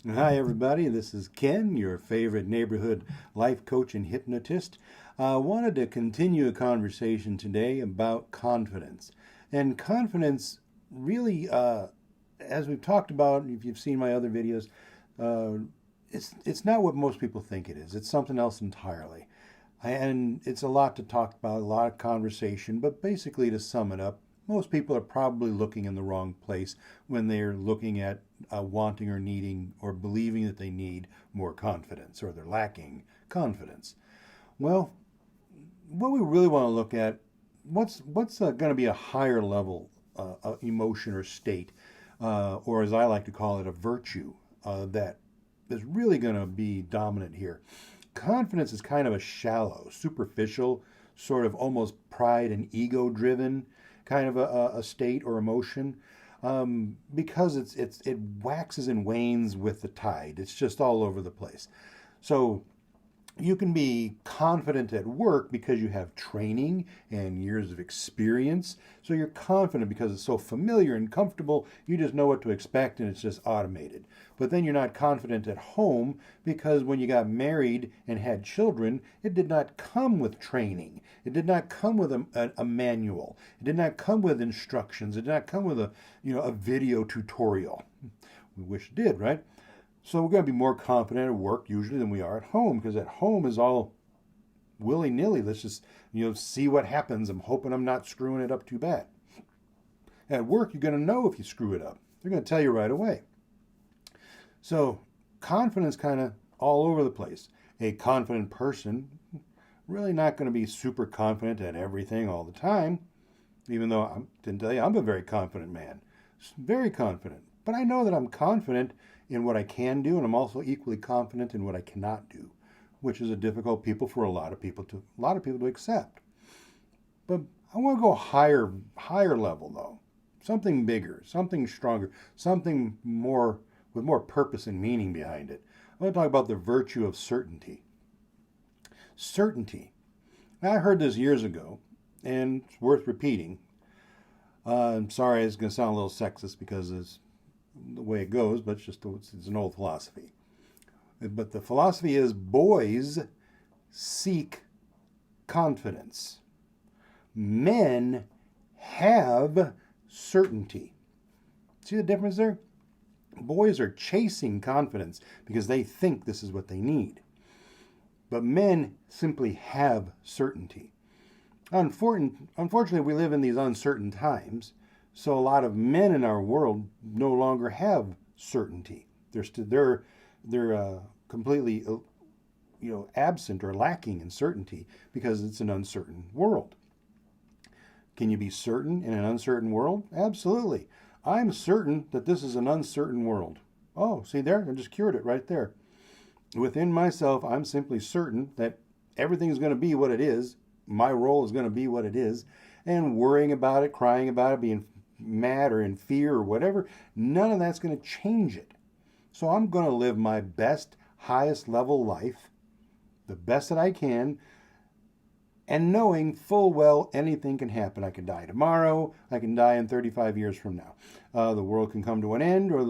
Hi, everybody. This is Ken, your favorite neighborhood life coach and hypnotist. I wanted to continue a conversation today about confidence. And confidence really, as we've talked about, if you've seen my other videos, uh, it's not what most people think it is. It's something else entirely. And it's a lot to talk about, a lot of conversation, but basically to sum it up, most people are probably looking in the wrong place when they're looking at wanting or needing or believing that they need more confidence or they're lacking confidence. Well, what we really want to look at, what's going to be a higher level emotion or state, or as I like to call it, a virtue that is really going to be dominant here. Confidence is kind of a shallow, superficial, sort of almost pride and ego driven kind of a state or emotion, because it waxes and wanes with the tide. It's just all over the place. So you can be confident at work because you have training and years of experience. So you're confident because it's so familiar and comfortable, you just know what to expect and it's just automated. But then you're not confident at home because when you got married and had children, it did not come with training. It did not come with a manual. It did not come with instructions. It did not come with a video tutorial. We wish it did, right? So we're going to be more confident at work usually than we are at home, because at home is all willy-nilly. Let's just, see what happens. I'm hoping I'm not screwing it up too bad. At work, you're going to know if you screw it up. They're going to tell you right away. So confidence kind of all over the place. A confident person really not going to be super confident at everything all the time, even though I didn't tell you I'm a very confident man. Very confident. But I know that I'm confident in what I can do, and I'm also equally confident in what I cannot do, which is a difficult people for a lot of people to accept. But I want to go higher level though. Something bigger, something stronger, something more with more purpose and meaning behind it. I want to talk about the virtue of certainty. Certainty. Now, I heard this years ago, and it's worth repeating. I'm sorry, it's going to sound a little sexist because it's the way it goes, but it's an old philosophy. But the philosophy is boys seek confidence. Men have certainty. See the difference there? Boys are chasing confidence because they think this is what they need. But men simply have certainty. Unfortunately, we live in these uncertain times, so a lot of men in our world no longer have certainty. They're completely absent or lacking in certainty because it's an uncertain world. Can you be certain in an uncertain world? Absolutely. I'm certain that this is an uncertain world. Oh, see there? I just cured it right there. Within myself, I'm simply certain that everything is going to be what it is. My role is going to be what it is. And worrying about it, crying about it, being mad or in fear or whatever, none of that's going to change it. So I'm going to live my best, highest level life, the best that I can, and knowing full well anything can happen. I can die tomorrow. I can die in 35 years from now. The world can come to an end, or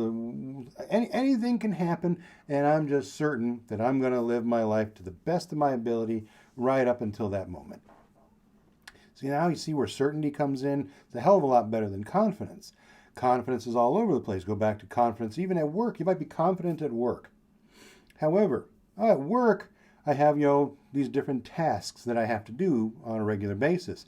anything can happen, and I'm just certain that I'm going to live my life to the best of my ability right up until that moment. See, now you see where certainty comes in. It's a hell of a lot better than confidence. Confidence is all over the place. Go back to confidence even at work. You might be confident at work. However, at work, I have, these different tasks that I have to do on a regular basis.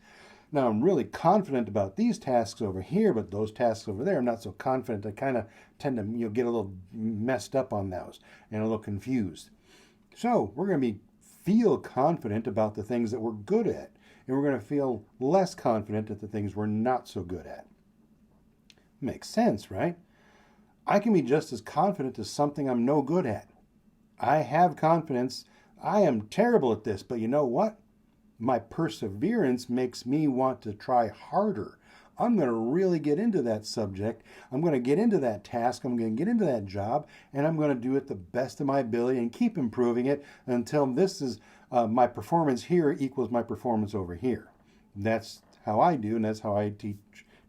Now, I'm really confident about these tasks over here, but those tasks over there, I'm not so confident. I kind of tend to, get a little messed up on those and a little confused. So we're going to feel confident about the things that we're good at, and we're going to feel less confident at the things we're not so good at. Makes sense, right? I can be just as confident as something I'm no good at. I have confidence. I am terrible at this, but you know what? My perseverance makes me want to try harder. I'm going to really get into that subject. I'm going to get into that task. I'm going to get into that job, and I'm going to do it the best of my ability and keep improving it until this is my performance here equals my performance over here. That's how I do, and that's how I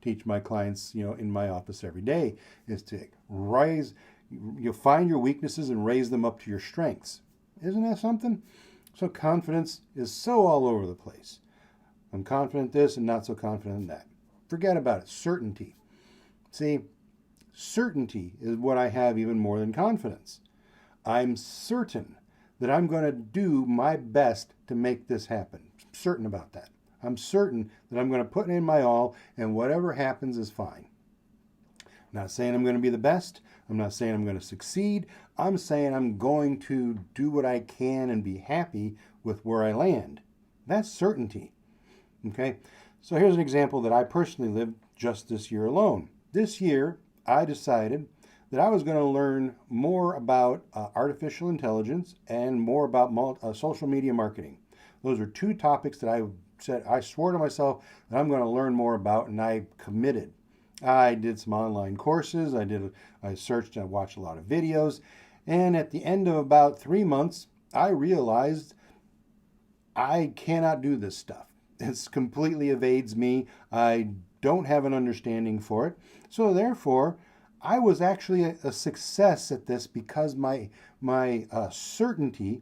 teach my clients, in my office every day, is to You'll find your weaknesses and raise them up to your strengths. Isn't that something? So confidence is so all over the place. I'm confident this and not so confident in that. Forget about it. Certainty. See, certainty is what I have even more than confidence. I'm certain that I'm going to do my best to make this happen. I'm certain about that. I'm certain that I'm going to put in my all, and whatever happens is fine. I'm not saying I'm going to be the best. I'm not saying I'm going to succeed. I'm saying I'm going to do what I can and be happy with where I land. That's certainty. Okay? So here's an example that I personally lived just this year alone. This year, I decided that I was going to learn more about artificial intelligence and more about social media marketing. Those are two topics that I swore to myself that I'm going to learn more about, and I committed. I did some online courses. I searched, I watched a lot of videos, and at the end of about 3 months, I realized I cannot do this stuff. It completely evades me. I don't have an understanding for it. So therefore, I was actually a success at this because my certainty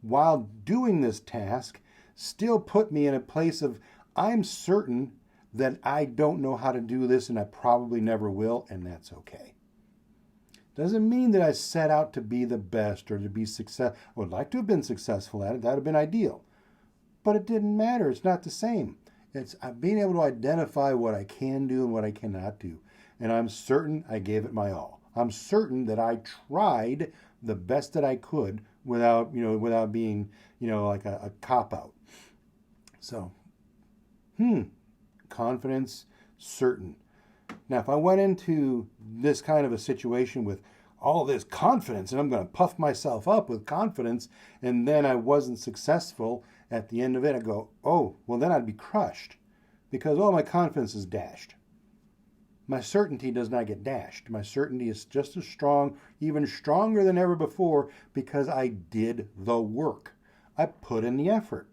while doing this task still put me in a place of I'm certain that I don't know how to do this and I probably never will, and that's okay. Doesn't mean that I set out to be the best or to be successful. I would like to have been successful at it. That would have been ideal. But it didn't matter. It's not the same. It's being able to identify what I can do and what I cannot do. And I'm certain I gave it my all. I'm certain that I tried the best that I could without being, like a cop-out. So, confidence, certain. Now, if I went into this kind of a situation with all this confidence and I'm going to puff myself up with confidence and then I wasn't successful at the end of it, I go, oh, well, then I'd be crushed because, my confidence is dashed. My certainty does not get dashed. My certainty is just as strong, even stronger than ever before because I did the work. I put in the effort.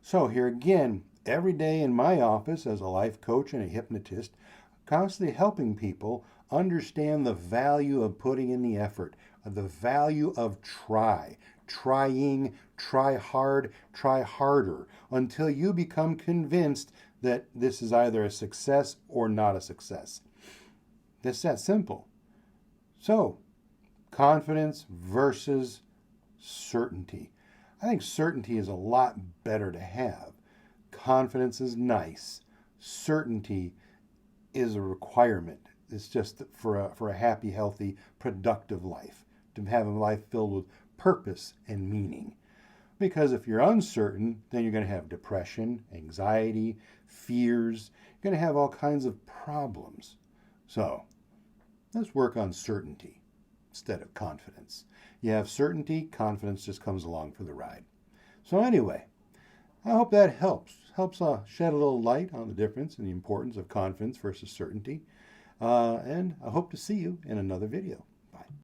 So here again, every day in my office as a life coach and a hypnotist, constantly helping people understand the value of putting in the effort, the value of trying, try hard, try harder, until you become convinced that this is either a success or not a success. It's that simple. So, confidence versus certainty. I think certainty is a lot better to have. Confidence is nice. Certainty is a requirement. It's just for a happy, healthy, productive life, to have a life filled with purpose and meaning. Because if you're uncertain, then you're going to have depression, anxiety, fears. You're going to have all kinds of problems. So, let's work on certainty instead of confidence. You have certainty, confidence just comes along for the ride. So anyway, I hope that helps shed a little light on the difference and the importance of confidence versus certainty. And I hope to see you in another video.